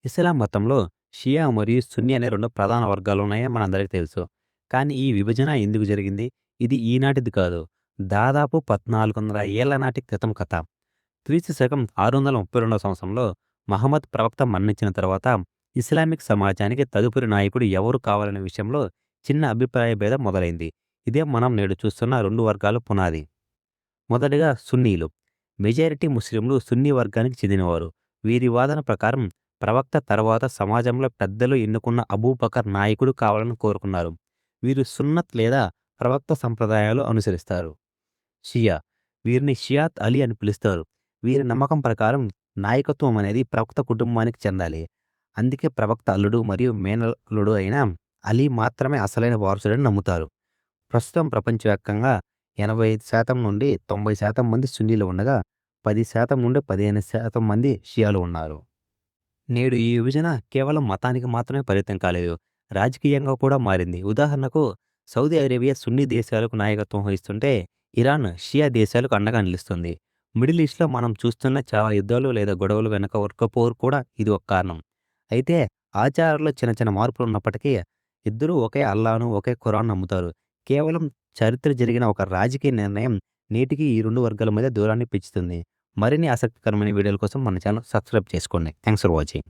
ఇస్లాం మతంలో షియా మరియు సున్నీ అనే 2 ప్రధాన వర్గాలున్నాయని మనందరికీ తెలుసు. కానీ ఈ విభజన ఎందుకు జరిగింది? ఇది ఈనాటిది కాదు. దాదాపు 1400 ఏళ్ల నాటి క్రితం కథ. క్రీస్తు శకం 632 సంవత్సరంలో మహమ్మద్ ప్రవక్త మరణించిన తర్వాత ఇస్లామిక్ సమాజానికి తదుపరి నాయకుడు ఎవరు కావాలనే విషయంలో చిన్న అభిప్రాయ భేదం మొదలైంది. ఇదే మనం నేడు చూస్తున్న 2 వర్గాల పునాది. మొదటగా సున్నీలు. మెజారిటీ ముస్లింలు సున్నీ వర్గానికి చెందినవారు. వీరి వాదన ప్రకారం ప్రవక్త తర్వాత సమాజంలో పెద్దలు ఎన్నుకున్న అబూబకర్ నాయకుడు కావాలని కోరుకున్నారు. వీరు సున్నత్ లేదా ప్రవక్త సంప్రదాయాలు అనుసరిస్తారు. షియా. వీరిని షియాత్ అలీ అని పిలుస్తారు. వీరి నమ్మకం ప్రకారం నాయకత్వం అనేది ప్రవక్త కుటుంబానికి చెందాలి. అందుకే ప్రవక్త అల్లుడు మరియు మేనల్లుడు అయిన అలీ మాత్రమే అసలైన వారసుడని నమ్ముతారు. ప్రస్తుతం ప్రపంచవ్యాప్తంగా 85% నుండి 90% మంది సున్నీలు ఉండగా, 10% నుండి 15% మంది షియాలు ఉన్నారు. నేడు ఈ విభజన కేవలం మతానికి మాత్రమే పరిమితం కాలేదు. రాజకీయంగా కూడా మారింది. ఉదాహరణకు సౌదీ అరేబియా సున్నీ దేశాలకు నాయకత్వం వహిస్తుంటే, ఇరాన్ షియా దేశాలకు అండగా నిలుస్తుంది. మిడిల్ ఈస్ట్‌లో మనం చూస్తున్న చాలా యుద్ధాలు లేదా గొడవలు వెనక వర్గపోరు కూడా ఇది ఒక కారణం. అయితే ఆచారాల్లో చిన్న చిన్న మార్పులున్నప్పటికీ ఇద్దరూ ఒకే అల్లాను, ఒకే ఖురాన్ నమ్ముతారు. కేవలం చరిత్ర జరిగిన ఒక రాజకీయ నిర్ణయం నేటికి ఈ 2 వర్గాల మధ్య దూరాన్ని పెంచుతుంది. మరిన్ని ఆసక్తికరమైన వీడియోల కోసం మన ఛానల్ సబ్స్క్రైబ్ చేసుకోండి. Thanks for watching.